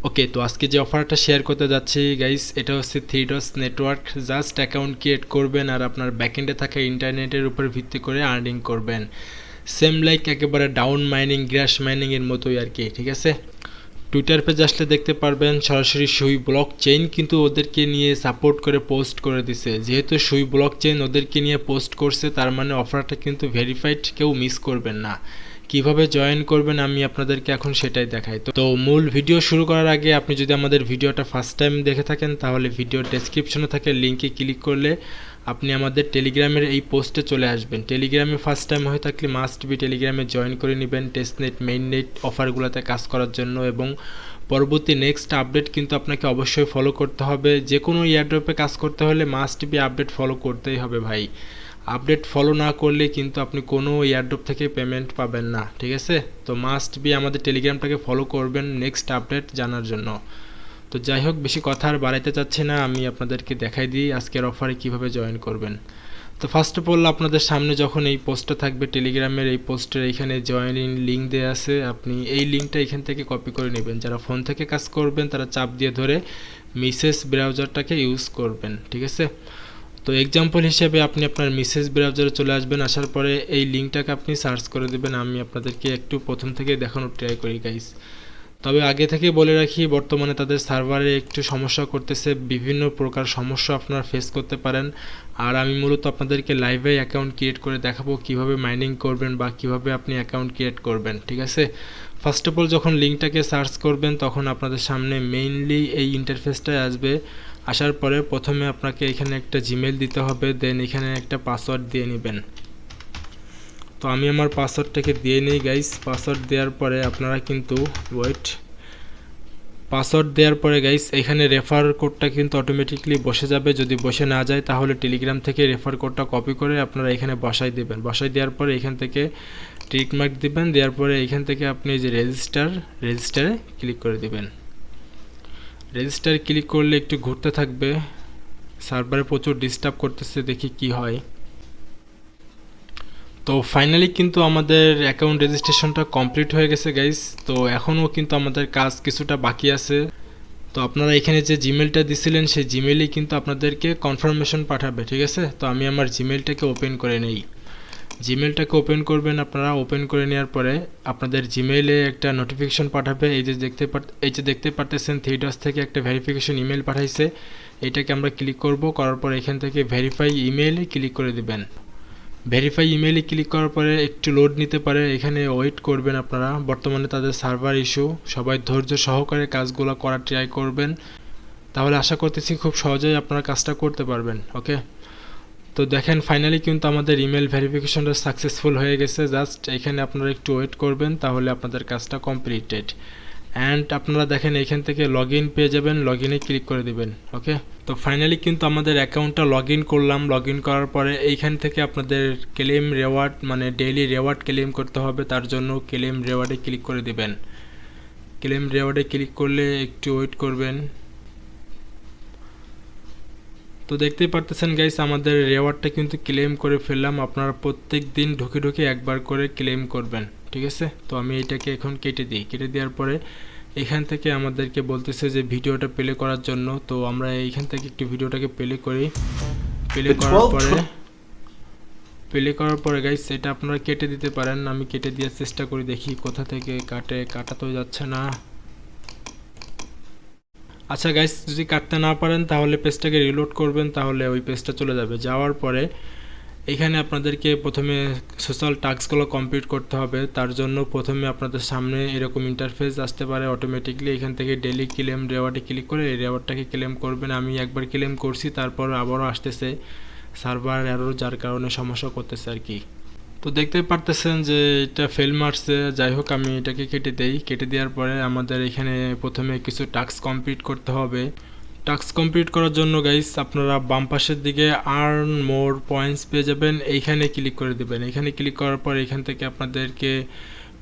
ওকে, তো আজকে যে অফারটা শেয়ার করতে যাচ্ছি গাইস, এটা হচ্ছে থ্রিডস নেটওয়ার্ক। জাস্ট অ্যাকাউন্ট ক্রিয়েট করবেন আর আপনার ব্যাকএন্ডে থাকা ইন্টারনেটের উপর ভিত্তি করে আর্নিং করবেন। সেম লাইক একেবারে ডাউন মাইনিং, গ্র্যাশ মাইনিং এর মতোই আর কি, ঠিক আছে। টুইটার পেজ আসলে দেখতে পারবেন সরাসরি সুই ব্লক চেইন কিন্তু ওদেরকে নিয়ে সাপোর্ট করে পোস্ট করে দিছে। যেহেতু সুই ব্লক চেইন ওদেরকে নিয়ে পোস্ট করছে, তার মানে অফারটা কিন্তু ভেরিফাইড, কেউ মিস করবেন না। কিভাবে জয়েন করবেন আমি আপনাদেরকে এখন সেটাই দেখাই। তো মূল ভিডিও শুরু করার আগে আপনি যদি আমাদের ভিডিওটা ফার্স্ট টাইম দেখে থাকেন, তাহলে ভিডিওর ডেসক্রিপশনে থাকে লিঙ্কে ক্লিক করলে আপনি আমাদের টেলিগ্রামের এই পোস্টে চলে আসবেন। টেলিগ্রামে ফার্স্ট টাইম হয়ে থাকলে মাস্ট বি টেলিগ্রামে জয়েন করে নেবেন টেস্টনেট, মেইননেট অফারগুলোতে কাজ করার জন্য, এবং পরবর্তী নেক্সট আপডেট কিন্তু আপনাকে অবশ্যই ফলো করতে হবে। যে কোনো এয়ারড্রপে কাজ করতে হলে মাস্ট বি আপডেট ফলো করতেই হবে ভাই। আপডেট ফলো না করলে কিন্তু আপনি কোনো এয়ারড্রপ থেকে পেমেন্ট পাবেন না, ঠিক আছে। তো মাস্ট বি আমাদের টেলিগ্রামটাকে ফলো করবেন নেক্সট আপডেট জানার জন্য। তো যাই হোক, বেশি কথা আর বাড়াইতে চাচ্ছি না, আমি আপনাদেরকে দেখাই দিই আজকের অফারে কিভাবে জয়েন করবেন। তো ফার্স্ট অফ অল আপনাদের সামনে যখন এই পোস্টটা থাকবে টেলিগ্রামের, এই পোস্টের এইখানে জয়েন ইন লিঙ্ক দেওয়া আছে, আপনি এই লিঙ্কটা এখান থেকে কপি করে নেবেন। যারা ফোন থেকে কাজ করবেন তারা চাপ দিয়ে ধরে মেসেজ ব্রাউজারটাকে ইউজ করবেন, ঠিক আছে। তো এক্সাম্পল হিসেবে আপনি আপনার মেসেজ ব্রাউজারে চলে আসবেন, আসার পরে এই লিঙ্কটাকে আপনি সার্চ করে দেবেন। আমি আপনাদেরকে একটু প্রথম থেকে দেখানোর ট্রাই করি গাইস। তবে আগে থেকে বলে রাখি, বর্তমানে তাদের সার্ভারে একটু সমস্যা করতেছে, বিভিন্ন প্রকার সমস্যা আপনারা ফেস করতে পারেন। আর আমি মূলত আপনাদেরকে লাইভে অ্যাকাউন্ট ক্রিয়েট করে দেখাবো কিভাবে মাইনিং করবেন বা কিভাবে আপনি অ্যাকাউন্ট ক্রিয়েট করবেন, ঠিক আছে। ফার্স্ট অফ অল যখন লিঙ্কটাকে সার্চ করবেন তখন আপনাদের সামনে মেইনলি এই ইন্টারফেসটাই আসবে। আসার পরে প্রথমে আপনাকে এখানে একটা জিমেল দিতে হবে, দেন এখানে একটা পাসওয়ার্ড দিয়ে নেবেন। তো আমি আমার পাসওয়ার্ডটাকে দিয়ে নিই গাইস। পাসওয়ার্ড দেওয়ার পরে আপনারা কিন্তু পাসওয়ার্ড দেওয়ার পরে গাইস এখানে রেফার কোডটা কিন্তু অটোমেটিকলি বসে যাবে। যদি বসে না যায় তাহলে টেলিগ্রাম থেকে রেফার কোডটা কপি করে আপনারা এখানে বসাই দেবেন। বসাই দেওয়ার পরে এখান থেকে টিক মার্ক দিবেন, দেওয়ার পরে এখান থেকে আপনি যে রেজিস্টারে ক্লিক করে দিবেন। রেজিস্টার ক্লিক করলে একটু ঘুরতে থাকবে, সার্ভারে প্রচুর ডিস্টার্ব করতেছে, দেখি কি হয়। তো ফাইনালি কিন্তু আমাদের অ্যাকাউন্ট রেজিস্ট্রেশনটা কমপ্লিট হয়ে গেছে গাইস। তো এখনও কিন্তু আমাদের কাজ কিছুটা বাকি আছে। তো আপনারা এখানে যে জিমেলটা দিছিলেন সেই জিমেলেই কিন্তু আপনাদেরকে কনফার্মেশন পাঠাবে, ঠিক আছে। তো আমি আমার জিমেলটাকে ওপেন করে নেই। জিমেলটাকে ওপেন করবেন আপনারা। ওপেন করে নেওয়ার পরে আপনাদের জিমেইলে একটা নোটিফিকেশন পাঠাবে। এই যে দেখতে পারতেছেন থ্রিডস থেকে একটা ভেরিফিকেশন ইমেল পাঠাইছে। এটাকে আমরা ক্লিক করব, করার পর এখান থেকে ভেরিফাই ইমেইলে ক্লিক করে দিবেন। ভেরিফাই ইমেইলে ক্লিক করার পরে একটু লোড নিতে পারে, এখানে ওয়েট করবেন আপনারা। বর্তমানে তাদের সার্ভার ইস্যু, সবাই ধৈর্য সহকারে কাজগুলো করার ট্রাই করবেন, তাহলে আশা করতেছি খুব সহজেই আপনারা কাজটা করতে পারবেন। ওকে, তো দেখেন ফাইনালি কিন্তু আমাদের ইমেল ভেরিফিকেশনটা সাকসেসফুল হয়ে গেছে। জাস্ট এখানে আপনারা একটু ওয়েট করবেন, তাহলে আপনাদের কাজটা কমপ্লিটেড। অ্যান্ড আপনারা দেখেন এখান থেকে লগ ইন পেয়ে যাবেন, লগ ইনে ক্লিক করে দিবেন। ওকে, তো ফাইনালি কিন্তু আমাদের অ্যাকাউন্টটা লগ ইন করলাম। লগ ইন করার পরে এইখান থেকে আপনাদের ক্লেম রেওয়ার্ড, মানে ডেইলি রেওয়ার্ড ক্লেম করতে হবে, তার জন্য ক্লেম রেওয়ার্ডে ক্লিক করে দিবেন। ক্লেম রেওয়ার্ডে ক্লিক করলে একটু ওয়েট করবেন। তো দেখতেই পারতেছেন গাইস আমাদের রেওয়ার্ডটা কিন্তু ক্লেম করে ফেললাম। আপনারা প্রত্যেক দিন ঢুকে ঢুকে একবার করে ক্লেম করবেন, ঠিক আছে। তো আমি এটাকে এখন কেটে দিই। কেটে দেওয়ার পরে এখান থেকে আমাদেরকে বলতেছে যে ভিডিওটা প্লে করার জন্য। তো আমরা এইখান থেকে একটু ভিডিওটাকে প্লে করি। প্লে করার পরে গাইস এটা আপনারা কেটে দিতে পারেন। আমি কেটে দেওয়ার চেষ্টা করি, দেখি কোথা থেকে কাটা তো যাচ্ছে না। আচ্ছা গাইস, যদি কাটতে না পারেন তাহলে পেজটাকে রিলোড করবেন, তাহলে ওই পেজটা চলে যাবে। যাওয়ার পরে এখানে আপনাদেরকে প্রথমে সোশ্যাল টাস্কগুলো কমপ্লিট করতে হবে। তার জন্য প্রথমে আপনাদের সামনে এরকম ইন্টারফেস আসতে পারে অটোমেটিকলি। এখান থেকে ডেইলি ক্লেম রেওয়ার্ডে ক্লিক করে এই রেওয়ার্ডটাকে ক্লেম করবেন। আমি একবার ক্লেম করছি, তারপর আবারও আসতেছে সার্ভার এরর, যার কারণে সমস্যা করতেছে আর কি। তো দেখতে পারতেছেন যে এটা ফেল মারছে। যাই হোক, আমি এটাকে কেটে দেই। কেটে দেওয়ার পরে আমাদের এখানে প্রথমে কিছু টাস্ক কমপ্লিট করতে হবে। টাস্ক কমপ্লিট করার জন্য গাইস আপনারা বাম পাশের দিকে আর্ন মোর পয়েন্টস পেয়ে যাবেন, এইখানে ক্লিক করে দেবেন। এখানে ক্লিক করার পর এখান থেকে আপনাদেরকে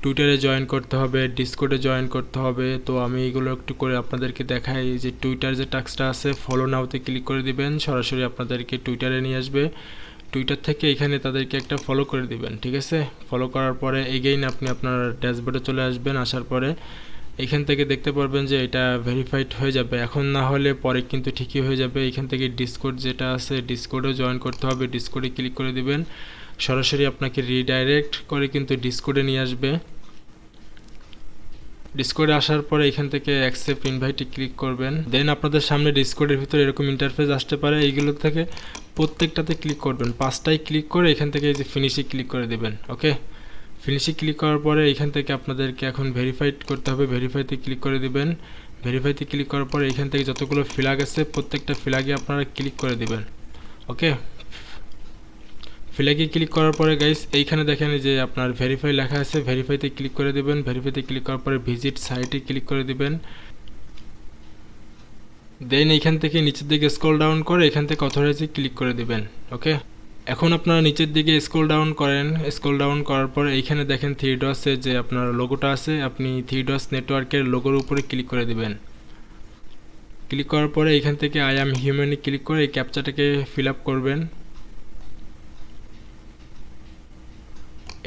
টুইটারে জয়েন করতে হবে, ডিসকর্ডে জয়েন করতে হবে। তো আমি এগুলো একটু করে আপনাদেরকে দেখাই। যে টুইটার যে টাস্কটা আছে, ফলো নাওতে ক্লিক করে দিবেন, সরাসরি আপনাদেরকে টুইটারে নিয়ে আসবে। টুইটার থেকে এখানে তাদেরকে একটা ফলো করে দিবেন, ঠিক আছে। ফলো করার পরে এগেইন আপনি আপনার ড্যাশবোর্ডে চলে আসবেন। আসার পরে এখান থেকে দেখতে পারবেন যে এটা ভেরিফাইড হয়ে যাবে। এখন না হলে পরে কিন্তু ঠিকই হয়ে যাবে। এখান থেকে ডিসকর্ড যেটা আছে ডিসকর্ডেও জয়েন করতে হবে, ডিসকর্ডে ক্লিক করে দিবেন, সরাসরি আপনাকে রিডাইরেক্ট করে কিন্তু ডিসকর্ডে নিয়ে আসবে। ডিসকর্ডে আসার পরে এখান থেকে অ্যাকসেপ্ট ইনভাইটে ক্লিক করবেন, দেন আপনাদের সামনে ডিসকর্ডের ভিতরে এরকম ইন্টারফেস আসতে পারে। এইগুলো থেকে প্রত্যেকটাতে ক্লিক করবেন, 5টায় ক্লিক করে এখান থেকে এই যে ফিনিশে ক্লিক করে দেবেন। ওকে, ফিনিশে ক্লিক করার পরে এখান থেকে আপনাদেরকে এখন ভেরিফাইড করতে হবে, ভেরিফাইতে ক্লিক করে দিবেন। ভেরিফাইতে ক্লিক করার পরে এখান থেকে যতগুলো ফ্ল্যাগ আছে প্রত্যেকটা ফ্ল্যাগে আপনারা ক্লিক করে দিবেন। ওকে, ফ্ল্যাগে ক্লিক করার পরে গাইস এইখানে দেখেন যে আপনার ভেরিফাই লেখা আছে, ভেরিফাইতে ক্লিক করে দিবেন। ভেরিফাইতে ক্লিক করার পরে ভিজিট সাইটে ক্লিক করে দিবেন। দেন এইখান থেকে নিচের দিকে স্ক্রল ডাউন করে এখান থেকে অথরাইজে ক্লিক করে দিবেন। ওকে, এখন আপনারা নিচের দিকে স্ক্রল ডাউন করেন, স্ক্রল ডাউন করার পরে এইখানে দেখেন থ্রি ডটসে যে আপনার লোগোটা আছে, আপনি থ্রি ডটস নেটওয়ার্কের লোগোর উপরে ক্লিক করে দিবেন। ক্লিক করার পরে এখান থেকে আই অ্যাম হিউম্যানে ক্লিক করে এই ক্যাপচাটাকে ফিল আপ করবেন।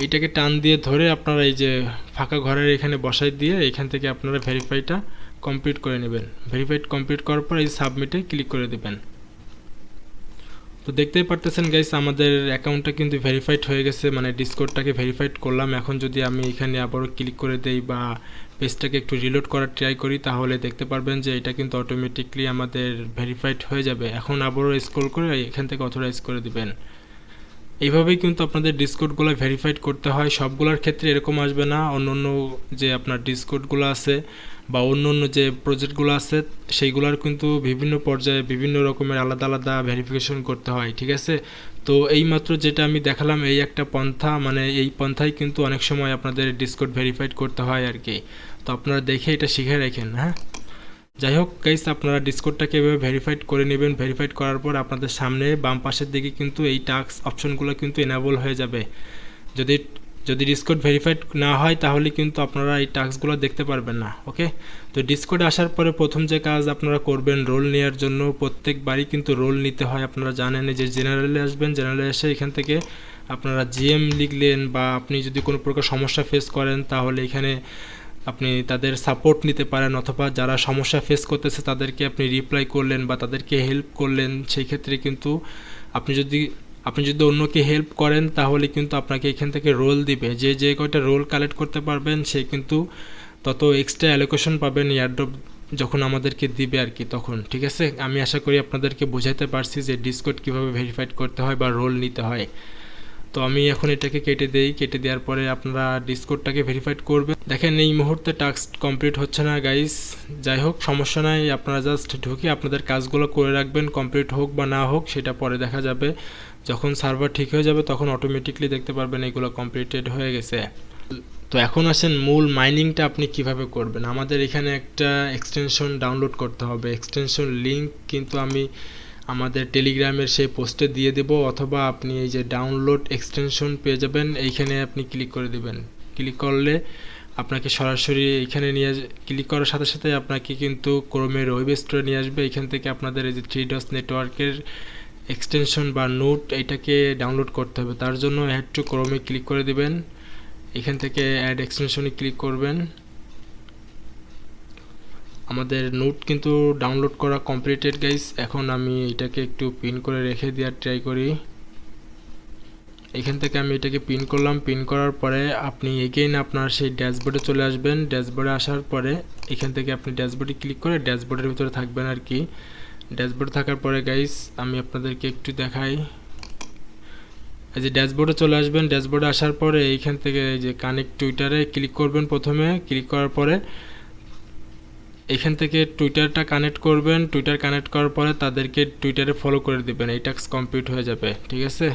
এইটাকে টান দিয়ে ধরে আপনারা এই যে ফাঁকা ঘরের এখানে বসাই দিয়ে এখান থেকে আপনারা ভেরিফাইটা কমপ্লিট করে নেবেন। ভেরিফাইড কমপ্লিট করার পর এই সাবমিটে ক্লিক করে দেবেন। তো দেখতেই পারতেছেন গাইস আমাদের অ্যাকাউন্টটা কিন্তু ভেরিফাইড হয়ে গেছে, মানে ডিসকর্ডটাকে ভেরিফাইড করলাম। এখন যদি আমি এখানে আবারও ক্লিক করে দেই বা পেজটাকে একটু রিলোড করার ট্রাই করি তাহলে দেখতে পারবেন যে এটা কিন্তু অটোমেটিকলি আমাদের ভেরিফাইড হয়ে যাবে। এখন আবারও স্ক্রল করে এখান থেকে অথরাইজ করে দিবেন। এইভাবেই কিন্তু আপনাদের ডিসকর্ডগুলো ভেরিফাইড করতে হয়। সবগুলোর ক্ষেত্রে এরকম আসবে না, অন্য অন্য যে আপনার ডিসকর্ডগুলো আছে বা অন্য অন্য যে প্রজেক্টগুলো আছে সেইগুলোর কিন্তু বিভিন্ন পর্যায়ে বিভিন্ন রকমের আলাদা আলাদা ভেরিফিকেশন করতে হয়, ঠিক আছে। তো এইমাত্র যেটা আমি দেখালাম এই একটা পন্থা, মানে এই পন্থায় কিন্তু অনেক সময় আপনাদের ডিসকর্ড ভেরিফাইড করতে হয় আর কি। তো আপনারা দেখে এটা শিখে রাখেন। হ্যাঁ, যাই হোক গাইস, আপনারা ডিসকর্ডটাকে এভাবে ভেরিফাইড করে নেবেন। ভেরিফাইড করার পর আপনাদের সামনে বাম পাশের দিকে কিন্তু এই টাস্ক অপশনগুলো কিন্তু এনাবল হয়ে যাবে। যদি যদি ডিসকর্ড ভেরিফাইড না হয় তাহলে কিন্তু আপনারা এই টাস্কগুলো দেখতে পারবেন না। ওকে, তো ডিসকর্ডে আসার পরে প্রথম যে কাজ আপনারা করবেন রোল নেওয়ার জন্য, প্রত্যেকবারই কিন্তু রোল নিতে হয়। আপনারা জানেন যে জেনারেলে আসবেন, জেনারেলে এসে এখান থেকে আপনারা জিএম লিখলেন বা আপনি যদি কোনো প্রকার সমস্যা ফেস করেন তাহলে এখানে আপনি তাদের সাপোর্ট নিতে পারেন, অথবা যারা সমস্যা ফেস করতেছে তাদেরকে আপনি রিপ্লাই করলেন বা তাদেরকে হেল্প করলেন। সেই ক্ষেত্রে কিন্তু আপনি যদি অন্যকে হেল্প করেন তাহলে কিন্তু আপনাকে এখান থেকে রোল দিবে। যে কয়টা রোল কালেক্ট করতে পারবেন সে কিন্তু তত এক্সট্রা অ্যালোকেশন পাবেন এয়ারড্রপ যখন আমাদেরকে দিবে আর কি তখন, ঠিক আছে। আমি আশা করি আপনাদেরকে বোঝাতে পারছি যে ডিসকর্ড কীভাবে ভেরিফাইড করতে হয় বা রোল নিতে হয়। তো আমি এখন এটাকে কেটে দেই, কেটে দেওয়ার পরে আপনারা ডিসকর্ডটাকে ভেরিফাইড করবেন। দেখেন এই মুহূর্তে টাস্ক কমপ্লিট হচ্ছে না গাইস, যাই হোক সমস্যা নাই, আপনারা জাস্ট ঢুকে আপনাদের কাজগুলো করে রাখবেন। কমপ্লিট হোক বা না হোক সেটা পরে দেখা যাবে, যখন সার্ভার ঠিক হয়ে যাবে তখন অটোমেটিকলি দেখতে পারবেন এগুলো কমপ্লিটেড হয়ে গেছে। তো এখন আসেন মূল মাইনিংটা আপনি কিভাবে করবেন। আমাদের এখানে একটা এক্সটেনশন ডাউনলোড করতে হবে। এক্সটেনশন লিঙ্ক কিন্তু আমি আমাদের টেলিগ্রামের সেই পোস্টে দিয়ে দেব, অথবা আপনি এই যে ডাউনলোড এক্সটেনশন পেয়ে যাবেন, এইখানে আপনি ক্লিক করে দিবেন। ক্লিক করলে আপনাকে সরাসরি এইখানে ক্লিক করার সাথে সাথে আপনাকে কিন্তু ক্রোমের ওয়েব স্টোরে নিয়ে আসবে। এখান থেকে আপনাদের এই যে থ্রি ডটস নেটওয়ার্কের এক্সটেনশন বা নোট এইটাকে ডাউনলোড করতে হবে। তার জন্য অ্যাড টু ক্রোমে ক্লিক করে দিবেন, এখান থেকে অ্যাড এক্সটেনশনে ক্লিক করবেন। আমাদের নোট কিন্তু ডাউনলোড করা কমপ্লিটেড গাইস। এখন আমি এটাকে একটু পিন করে রেখে দেওয়ার ট্রাই করি। এখান থেকে আমি এটাকে পিন করলাম। পিন করার পরে আপনি এগেইন আপনার সেই ড্যাশবোর্ডে চলে আসবেন। ড্যাশবোর্ডে আসার পরে এখান থেকে আপনি ড্যাশবোর্ডে ক্লিক করে ড্যাশবোর্ডের ভিতরে থাকবেন আর কি। ড্যাশবোর্ডে থাকার পরে গাইস আমি আপনাদেরকে একটু দেখাই, এই যে ড্যাশবোর্ডে চলে আসবেন। ড্যাশবোর্ডে আসার পরে এইখান থেকে এই যে কানেক্ট টুইটারে ক্লিক করবেন। প্রথমে ক্লিক করার পরে এখান থেকে টুইটারটা কানেক্ট করবেন। টুইটার কানেক্ট করার পরে তাদেরকে টুইটারে ফলো করে দিবেন, এই টাস্ক কমপ্লিট হয়ে যাবে, ঠিক আছে।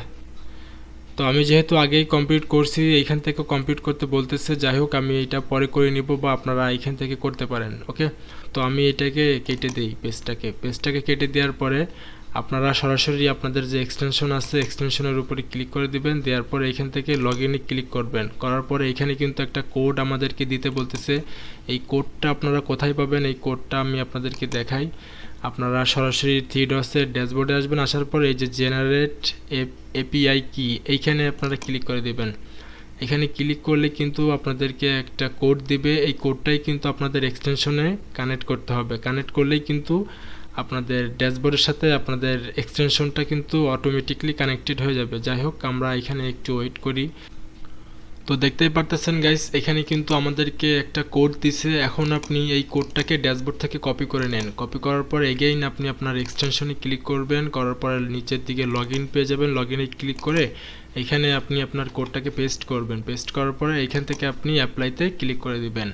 তো আমি যেহেতু আগেই কমপ্লিট করছি এইখান থেকে কমপ্লিট করতে বলতেছে, যাই হোক আমি এটা পরে করে নিব বা আপনারা এইখান থেকে করতে পারেন। ওকে, তো আমি এটাকে কেটে দিই, পেজটাকে কেটে দেওয়ার পরে আপনারা সরাসরি আপনাদের যে এক্সটেনশন আছে এক্সটেনশনের উপরে ক্লিক করে দিবেন। দেওয়ার পরে এখান থেকে লগ ইনে ক্লিক করবেন। করার পরে এখানে কিন্তু একটা কোড আমাদেরকে দিতে বলতেছে। এই কোডটা আপনারা কোথায় পাবেন, এই কোডটা আমি আপনাদেরকে দেখাই। আপনারা সরাসরি থ্রি ডটসের ড্যাশবোর্ডে আসবেন। আসার পরে এই যে জেনারেট এপিআই কি এইখানে আপনারা ক্লিক করে দিবেন। এখানে ক্লিক করলে কিন্তু আপনাদেরকে একটা কোড দিবে, এই কোডটাই কিন্তু আপনাদের এক্সটেনশনে কানেক্ট করতে হবে। কানেক্ট করলেই কিন্তু আপনাদের ড্যাশবোর্ডের সাথে আপনাদের এক্সটেনশনটা কিন্তু অটোমেটিকলি কানেক্টেড হয়ে যাবে। যাই হোক, আমরা এখানে একটু ওয়েট করি। তো দেখতেই পারতেছেন গাইস, এখানে কিন্তু আমাদেরকে একটা কোড দিছে। এখন আপনি এই কোডটাকে ড্যাশবোর্ড থেকে কপি করে নেন। কপি করার পর এগেইন আপনি আপনার এক্সটেনশনে ক্লিক করবেন, করার পর নিচের দিকে লগইন পেয়ে যাবেন। লগইনে ক্লিক করে এখানে আপনি আপনার কোডটাকে পেস্ট করবেন। পেস্ট করার পরে এখান থেকে আপনি অ্যাপ্লাইতে ক্লিক করে দিবেন।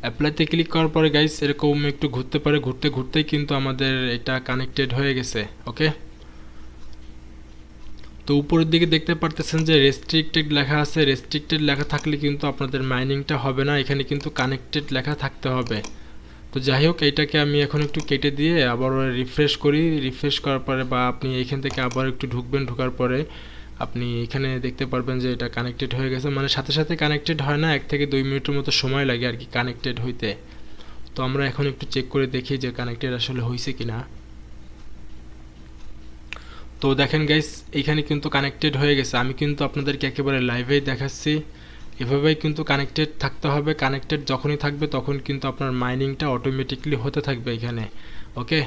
অ্যাপ্লাইতে ক্লিক করার পরে গাইস এরকম একটু ঘুরতে পারে, ঘুরতে ঘুরতেই কিন্তু আমাদের এটা কানেক্টেড হয়ে গেছে। ওকে, তো উপরের দিকে দেখতে পারতেছেন যে রেস্ট্রিক্টেড লেখা আছে। রেস্ট্রিক্টেড লেখা থাকলে কিন্তু আপনাদের মাইনিংটা হবে না, এখানে কিন্তু কানেক্টেড লেখা থাকতে হবে। তো যাই হোক, এইটাকে আমি এখন একটু কেটে দিয়ে আবার রিফ্রেশ করি। রিফ্রেশ করার পরে বা আপনি এখান থেকে আবার একটু ঢুকবেন, ঢোকার পরে আপনি এখানে দেখতে পারবেন যে এটা কানেক্টেড হয়ে গেছে। মানে সাথে সাথে কানেক্টেড হয় না, 1 থেকে 2 মিনিটের মতো সময় লাগে আর কি কানেক্টেড হইতে। তো আমরা এখন একটু চেক করে দেখি যে কানেক্টেড আসলে হয়েছে কিনা। তো দেখেন গাইস, এখানে কিন্তু কানেক্টেড হয়ে গেছে। আমি কিন্তু আপনাদেরকে একেবারে লাইভেই দেখাচ্ছি। এভাবেই কিন্তু কানেক্টেড থাকতে হবে। কানেক্টেড যখনই থাকবে তখন কিন্তু আপনার মাইনিংটা অটোমেটিকলি হতে থাকবে এখানে। ওকে,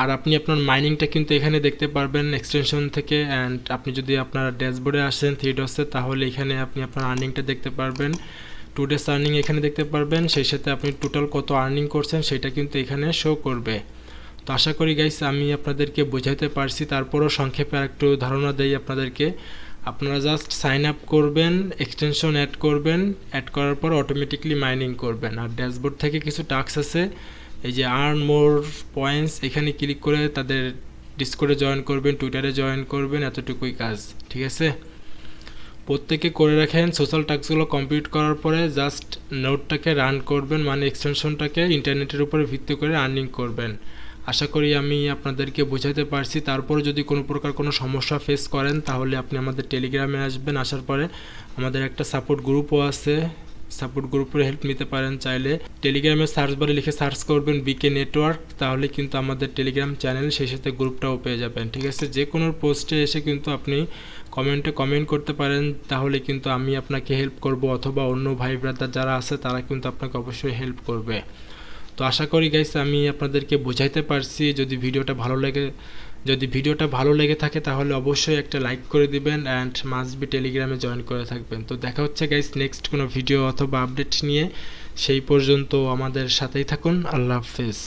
আর আপনি আপনার মাইনিংটা কিন্তু এখানে দেখতে পারবেন এক্সটেনশন থেকে। অ্যান্ড আপনি যদি আপনার ড্যাশবোর্ডে আসেন থ্রিডসে, তাহলে এখানে আপনি আপনার আর্নিংটা দেখতে পারবেন। 2 ডেজ আর্নিং এখানে দেখতে পারবেন। সেই সাথে আপনি টোটাল কত আর্নিং করছেন সেটা কিন্তু এখানে শো করবে। তো আশা করি গাইস আমি আপনাদেরকে বোঝাতে পারছি। তারপরও সংক্ষেপে আরেকটু ধারণা দেই আপনাদেরকে। আপনারা জাস্ট সাইন আপ করবেন, এক্সটেনশন অ্যাড করবেন, অ্যাড করার পর অটোমেটিকলি মাইনিং করবেন। আর ড্যাশবোর্ড থেকে কিছু টাস্ক আছে, এই যে আর্ন মোর পয়েন্টস, এখানে ক্লিক করে তাদের ডিসকর্ডে জয়েন করবেন, টুইটারে জয়েন করবেন, এতটুকুই কাজ। ঠিক আছে, প্রত্যেকে করে রাখেন। সোশ্যাল টাস্কগুলো কমপ্লিট করার পরে জাস্ট নোটটাকে রান করবেন, মানে এক্সটেনশনটাকে ইন্টারনেটের উপরে ভিত্তি করে আর্নিং করবেন। আশা করি আমি আপনাদেরকে বোঝাতে পারছি। তারপরে যদি কোনো প্রকার কোনো সমস্যা ফেস করেন তাহলে আপনি আমাদের টেলিগ্রামে আসবেন। আসার পরে আমাদের একটা সাপোর্ট গ্রুপও আছে, সাপোর্ট গ্রুপের হেল্প নিতে পারেন চাইলে। টেলিগ্রামে সার্চ বারে লিখে সার্চ করবেন বিকে নেটওয়ার্ক, তাহলে কিন্তু আমাদের টেলিগ্রাম চ্যানেল, সেই সাথে গ্রুপটাও পেয়ে যাবেন। ঠিক আছে, যে কোনো পোস্টে এসে কিন্তু আপনি কমেন্টে কমেন্ট করতে পারেন, তাহলে কিন্তু আমি আপনাকে হেল্প করব, অথবা অন্য ভাই ব্রাদার যারা আছে তারা কিন্তু আপনাকে অবশ্যই হেল্প করবে। তো আশা করি গাইস আমি আপনাদেরকে বোঝাইতে পারছি। যদি ভিডিওটা ভালো লেগে থাকে তাহলে অবশ্যই একটা লাইক করে দিবেন অ্যান্ড মাস্ট বি টেলিগ্রামে জয়েন করে থাকবেন। তো দেখা হচ্ছে গাইস নেক্সট কোনো ভিডিও অথবা আপডেট নিয়ে। সেই পর্যন্ত আমাদের সাথেই থাকুন। আল্লাহ হাফেজ।